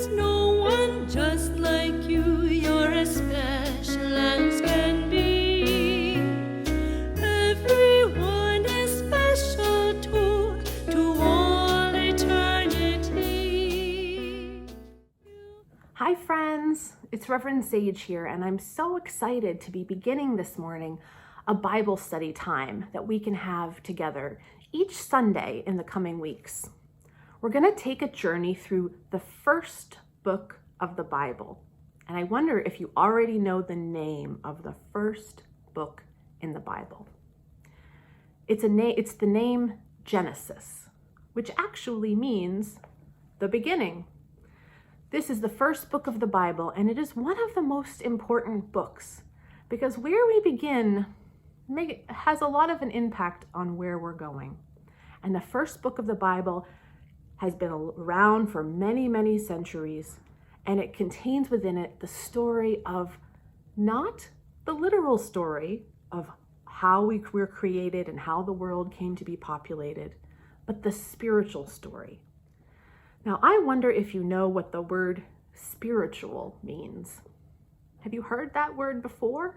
There's no one just like you. You're as special as can be. Everyone is special to all eternity. Hi friends, it's Reverend Sage here, and I'm so excited to be beginning this morning a Bible study time that we can have together each Sunday in the coming weeks. We're going to take a journey through the first book of the Bible, and I wonder if you already know the name of the first book in the Bible. It's the name Genesis, which actually means the beginning. This is the first book of the Bible, and it is one of the most important books because where we begin has a lot of an impact on where we're going. And the first book of the Bible has been around for many, many centuries, and it contains within it the story of not the literal story of how we were created and how the world came to be populated, but the spiritual story. Now, I wonder if you know what the word spiritual means. Have you heard that word before?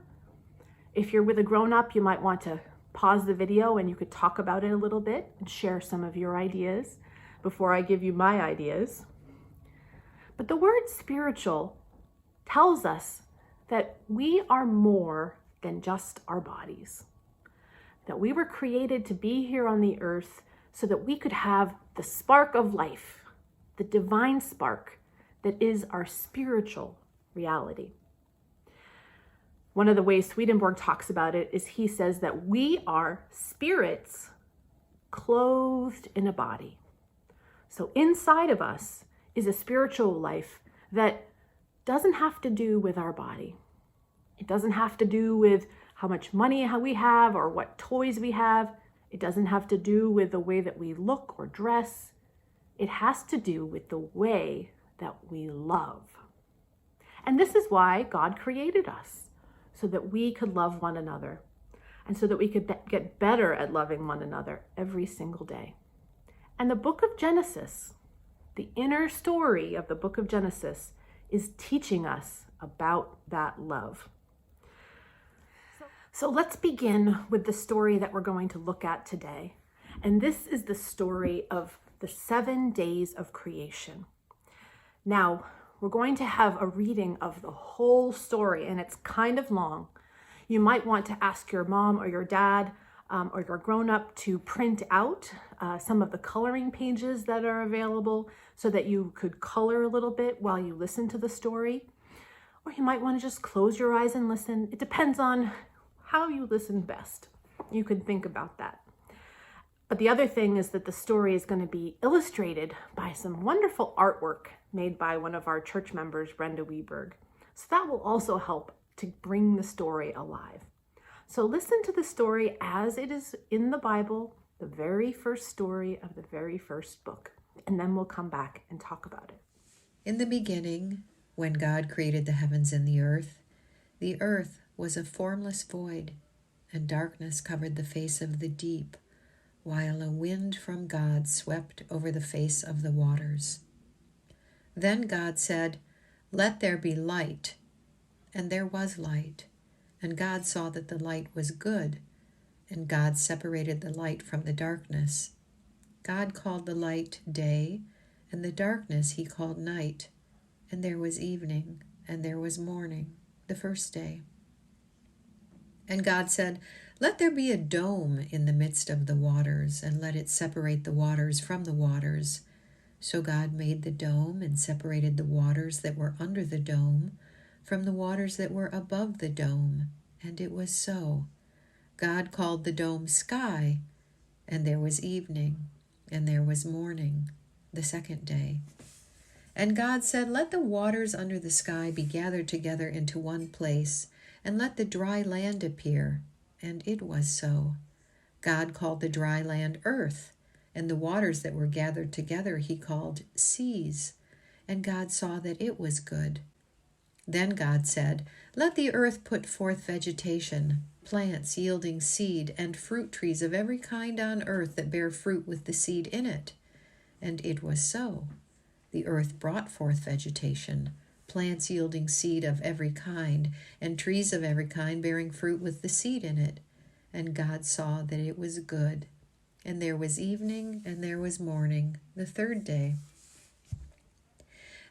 If you're with a grown-up, you might want to pause the video and you could talk about it a little bit and share some of your ideas before I give you my ideas. But the word spiritual tells us that we are more than just our bodies, that we were created to be here on the earth so that we could have the spark of life, the divine spark that is our spiritual reality. One of the ways Swedenborg talks about it is he says that we are spirits clothed in a body. So inside of us is a spiritual life that doesn't have to do with our body. It doesn't have to do with how much money we have or what toys we have. It doesn't have to do with the way that we look or dress. It has to do with the way that we love. And this is why God created us, so that we could love one another and so that we could get better at loving one another every single day. And the book of Genesis, the inner story of the book of Genesis, is teaching us about that love. So let's begin with the story that we're going to look at today. And this is the story of the 7 days of creation. Now, we're going to have a reading of the whole story, and it's kind of long. You might want to ask your mom or your dad or your grown-up to print out some of the coloring pages that are available so that you could color a little bit while you listen to the story. Or you might want to just close your eyes and listen. It depends on how you listen best. You can think about that. But the other thing is that the story is going to be illustrated by some wonderful artwork made by one of our church members, Brenda Weberg. So that will also help to bring the story alive. So listen to the story as it is in the Bible, the very first story of the very first book, and then we'll come back and talk about it. In the beginning, when God created the heavens and the earth was a formless void, and darkness covered the face of the deep, while a wind from God swept over the face of the waters. Then God said, "Let there be light," and there was light. And God saw that the light was good, and God separated the light from the darkness. God called the light day, and the darkness he called night. And there was evening, and there was morning, the first day. And God said, "Let there be a dome in the midst of the waters, and let it separate the waters from the waters." So God made the dome and separated the waters that were under the dome from the waters that were above the dome, and it was so. God called the dome sky, and there was evening, and there was morning, the second day. And God said, "Let the waters under the sky be gathered together into one place, and let the dry land appear." And it was so. God called the dry land earth, and the waters that were gathered together he called seas. And God saw that it was good. Then God said, "Let the earth put forth vegetation, plants yielding seed, and fruit trees of every kind on earth that bear fruit with the seed in it." And it was so. The earth brought forth vegetation, plants yielding seed of every kind, and trees of every kind bearing fruit with the seed in it. And God saw that it was good. And there was evening, and there was morning, the third day.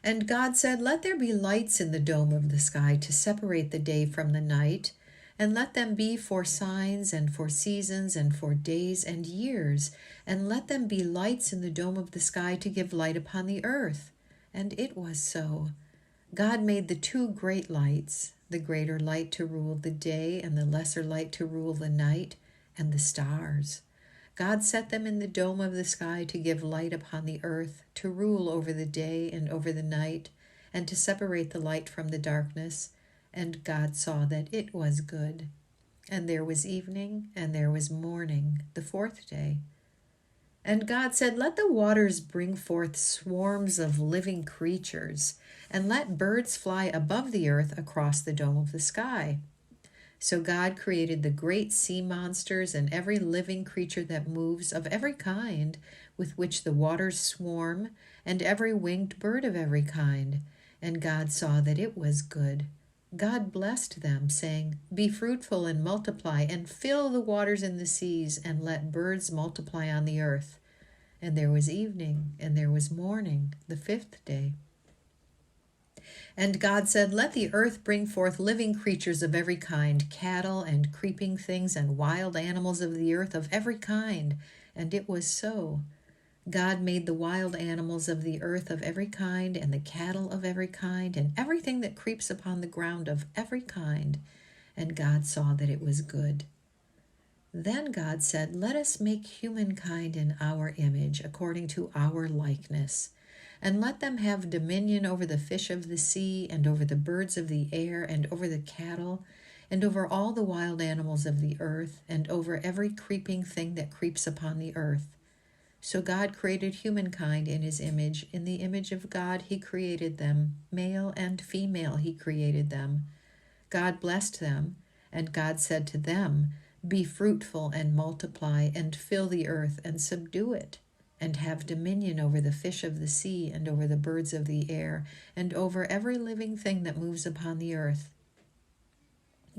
And God said, "Let there be lights in the dome of the sky to separate the day from the night, and let them be for signs and for seasons and for days and years, and let them be lights in the dome of the sky to give light upon the earth." And it was so. God made the two great lights, the greater light to rule the day and the lesser light to rule the night, and the stars. God set them in the dome of the sky to give light upon the earth, to rule over the day and over the night, and to separate the light from the darkness. And God saw that it was good. And there was evening, and there was morning, the fourth day. And God said, "Let the waters bring forth swarms of living creatures, and let birds fly above the earth across the dome of the sky." So God created the great sea monsters and every living creature that moves of every kind, with which the waters swarm, and every winged bird of every kind. And God saw that it was good. God blessed them, saying, "Be fruitful and multiply, and fill the waters in the seas, and let birds multiply on the earth." And there was evening, and there was morning, the fifth day. And God said, "Let the earth bring forth living creatures of every kind, cattle and creeping things and wild animals of the earth of every kind." And it was so. God made the wild animals of the earth of every kind, and the cattle of every kind, and everything that creeps upon the ground of every kind. And God saw that it was good. Then God said, "Let us make humankind in our image, according to our likeness. And let them have dominion over the fish of the sea, and over the birds of the air, and over the cattle, and over all the wild animals of the earth, and over every creeping thing that creeps upon the earth." So God created humankind in his image. In the image of God he created them. Male and female he created them. God blessed them, and God said to them, "Be fruitful and multiply, and fill the earth and subdue it, and have dominion over the fish of the sea, and over the birds of the air, and over every living thing that moves upon the earth."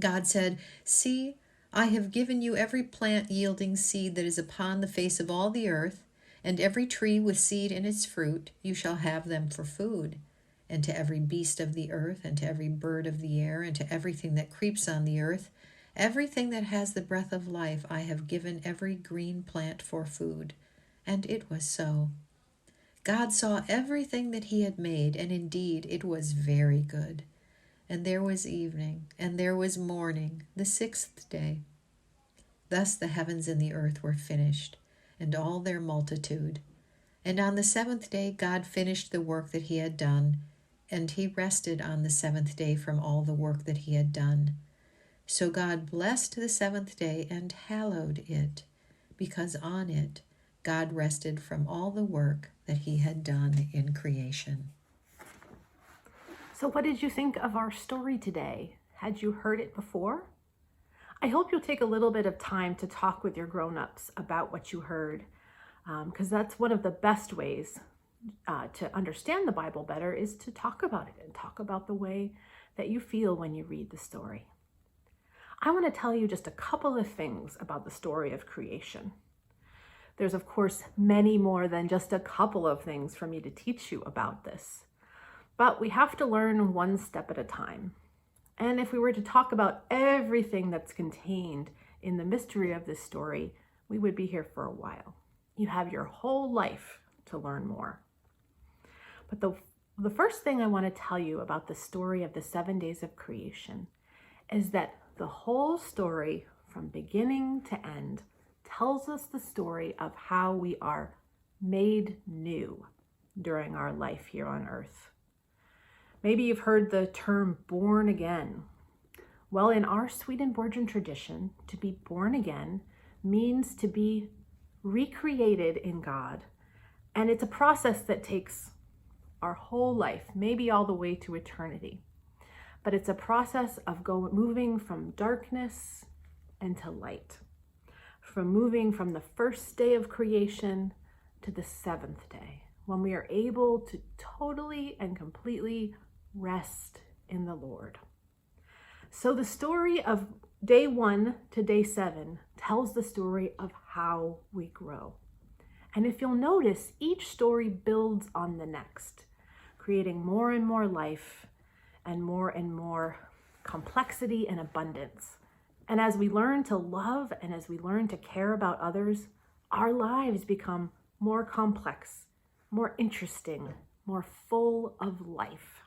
God said, "See, I have given you every plant yielding seed that is upon the face of all the earth, and every tree with seed in its fruit. You shall have them for food. And to every beast of the earth, and to every bird of the air, and to everything that creeps on the earth, everything that has the breath of life, I have given every green plant for food." And it was so. God saw everything that he had made, and indeed it was very good. And there was evening, and there was morning, the sixth day. Thus the heavens and the earth were finished, and all their multitude. And on the seventh day God finished the work that he had done, and he rested on the seventh day from all the work that he had done. So God blessed the seventh day and hallowed it, because on it God rested from all the work that he had done in creation. So what did you think of our story today? Had you heard it before? I hope you'll take a little bit of time to talk with your grown-ups about what you heard, because that's one of the best ways to understand the Bible better, is to talk about it and talk about the way that you feel when you read the story. I want to tell you just a couple of things about the story of creation. There's, of course, many more than just a couple of things for me to teach you about this. But we have to learn one step at a time. And if we were to talk about everything that's contained in the mystery of this story, we would be here for a while. You have your whole life to learn more. But the first thing I want to tell you about the story of the 7 days of creation is that the whole story, from beginning to end, tells us the story of how we are made new during our life here on earth. Maybe you've heard the term born again. Well, in our Swedenborgian tradition, to be born again means to be recreated in God. And it's a process that takes our whole life, maybe all the way to eternity. But it's a process of moving from darkness into light, from moving from the first day of creation to the seventh day, when we are able to totally and completely rest in the Lord. So the story of day 1 to day 7 tells the story of how we grow. And if you'll notice, each story builds on the next, creating more and more life and more complexity and abundance. And as we learn to love and as we learn to care about others, our lives become more complex, more interesting, more full of life.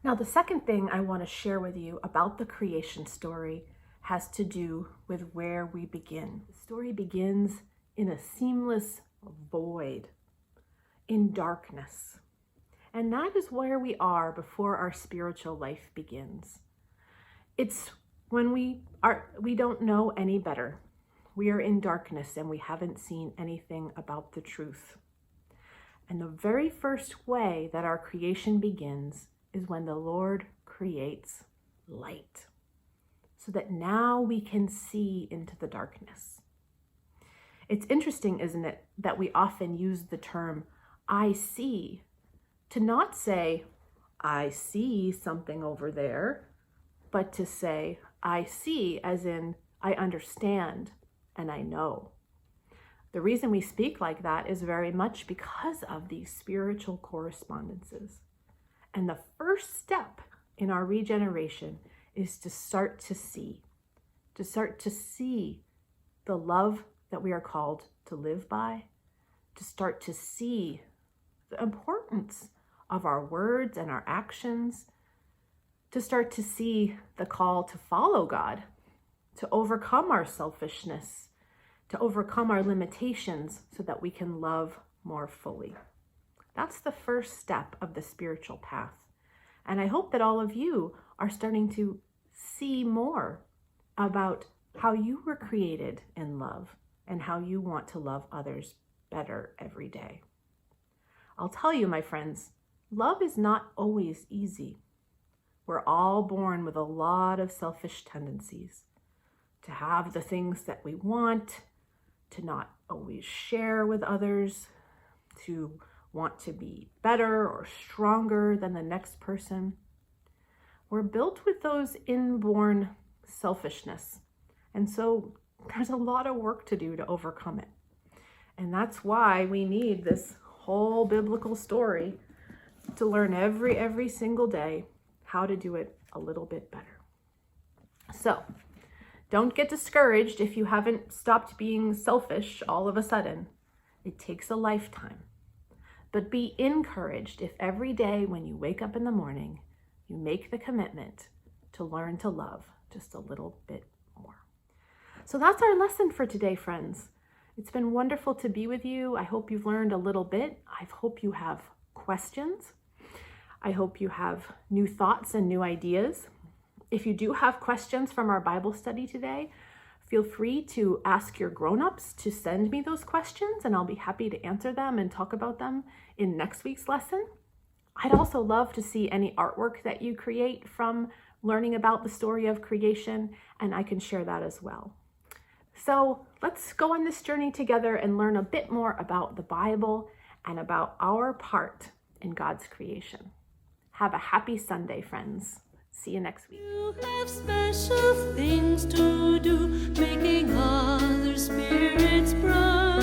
Now, the second thing I want to share with you about the creation story has to do with where we begin. The story begins in a seamless void, in darkness. And that is where we are before our spiritual life begins. It's when we don't know any better. We are in darkness and we haven't seen anything about the truth. And the very first way that our creation begins is when the Lord creates light, so that now we can see into the darkness. It's interesting, isn't it, that we often use the term I see to not say I see something over there, but to say I see as in I understand and I know. The reason we speak like that is very much because of these spiritual correspondences. And the first step in our regeneration is to start to see the love that we are called to live by, to start to see the importance of our words and our actions, to start to see the call to follow God, to overcome our selfishness, to overcome our limitations so that we can love more fully. That's the first step of the spiritual path. And I hope that all of you are starting to see more about how you were created in love and how you want to love others better every day. I'll tell you, my friends, love is not always easy. We're all born with a lot of selfish tendencies to have the things that we want, to not always share with others, to want to be better or stronger than the next person. We're built with those inborn selfishness. And so there's a lot of work to do to overcome it. And that's why we need this whole biblical story to learn every single day how to do it a little bit better. So don't get discouraged if you haven't stopped being selfish all of a sudden. It takes a lifetime. But be encouraged if every day when you wake up in the morning, you make the commitment to learn to love just a little bit more. So that's our lesson for today, friends. It's been wonderful to be with you. I hope you've learned a little bit. I hope you have questions. I hope you have new thoughts and new ideas. If you do have questions from our Bible study today, feel free to ask your grown-ups to send me those questions, and I'll be happy to answer them and talk about them in next week's lesson. I'd also love to see any artwork that you create from learning about the story of creation, and I can share that as well. So let's go on this journey together and learn a bit more about the Bible and about our part in God's creation. Have a happy Sunday, friends. See you next week. You have special things to do, making other spirits bright.